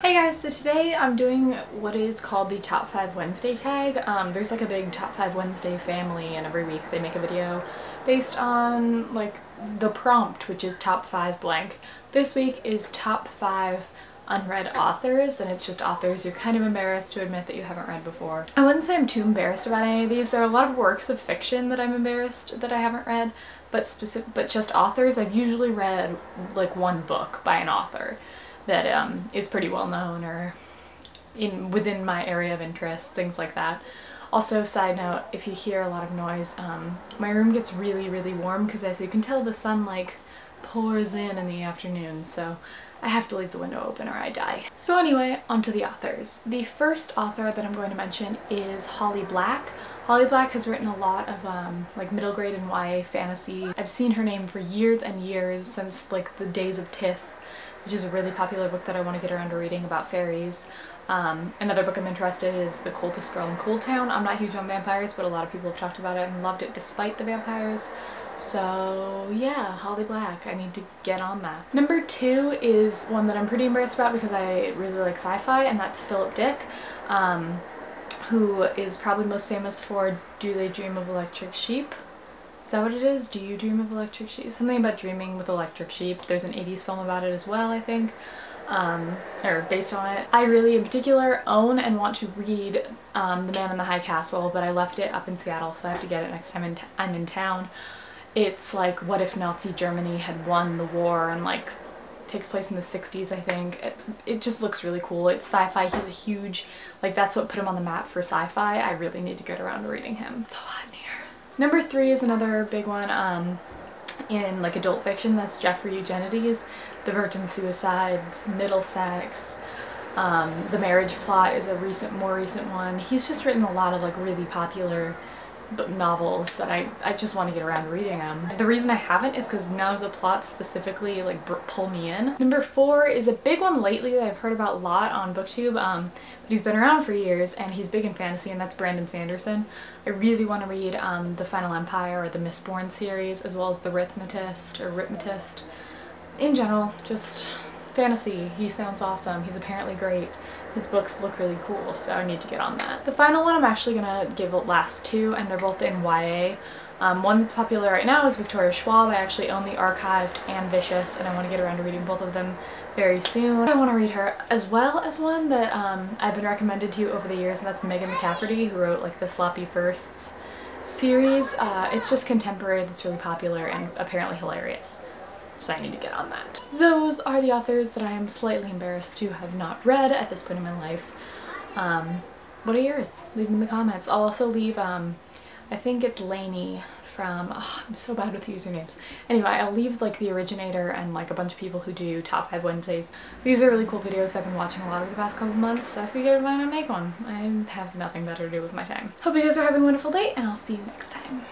Hey guys, so today I'm doing what is called the Top 5 Wednesday tag. There's like a big Top 5 Wednesday family, and every week they make a video based on like the prompt, which is Top 5 blank. This week is Top 5 unread authors, and it's just authors you're kind of embarrassed to admit that you haven't read before. I wouldn't say I'm too embarrassed about any of these. There are a lot of works of fiction that I'm embarrassed that I haven't read, but just authors. I've usually read like one book by an author that is pretty well known or within my area of interest, things like that. Also, side note, if you hear a lot of noise, my room gets really warm because, as you can tell, the sun like pours in the afternoon, so I have to leave the window open or I die. So anyway, onto the authors. The first author that I'm going to mention is Holly Black. Holly Black has written a lot of like middle grade and YA fantasy. I've seen her name for years and years, since like the days of Tith, which is a really popular book that I want to get around to reading about fairies. Another book I'm interested in is The Cultist Girl in Cool Town. I'm not huge on vampires, but a lot of people have talked about it and loved it despite the vampires. So yeah, Holly Black, I need to get on that. Number 2 is one that I'm pretty embarrassed about because I really like sci-fi, and that's Philip Dick, who is probably most famous for Do They Dream of Electric Sheep? Is that what it is? Do you dream of electric sheep? Something about dreaming with electric sheep. There's an 80s film about it as well, I think, or based on it. I really, in particular, own and want to read The Man in the High Castle, but I left it up in Seattle, so I have to get it next time I'm in town. It's like, what if Nazi Germany had won the war, and like takes place in the 60s, I think. It just looks really cool. It's sci-fi. He's a huge, like, that's what put him on the map for sci-fi. I really need to get around to reading him. It's so hot in here. Number 3 is another big one in like adult fiction. That's Jeffrey Eugenides. The Virgin Suicides, Middlesex, The Marriage Plot is a more recent one. He's just written a lot of like really popular novels that I just want to get around to reading them. The reason I haven't is because none of the plots specifically like pull me in. Number 4 is a big one lately that I've heard about a lot on BookTube, but he's been around for years and he's big in fantasy, and that's Brandon Sanderson. I really want to read The Final Empire or the Mistborn series, as well as The Rhythmatist. In general, just fantasy. He sounds awesome. He's apparently great. His books look really cool, so I need to get on that. The final one I'm actually gonna give last 2, and they're both in YA. One that's popular right now is Victoria Schwab. I actually own The Archived and Vicious, and I want to get around to reading both of them very soon. I want to read her, as well as one that I've been recommended to over the years, and that's Megan McCafferty, who wrote like the Sloppy Firsts series. It's just contemporary, that's really popular and apparently hilarious. So I need to get on that. Those are the authors that I am slightly embarrassed to have not read at this point in my life. What are yours? Leave them in the comments. I'll also leave, I think it's Lainey from, oh, I'm so bad with usernames. Anyway, I'll leave like the originator and like a bunch of people who do Top 5 Wednesdays. These are really cool videos that I've been watching a lot over the past couple months, so I figured why not make one? I have nothing better to do with my time. Hope you guys are having a wonderful day, and I'll see you next time.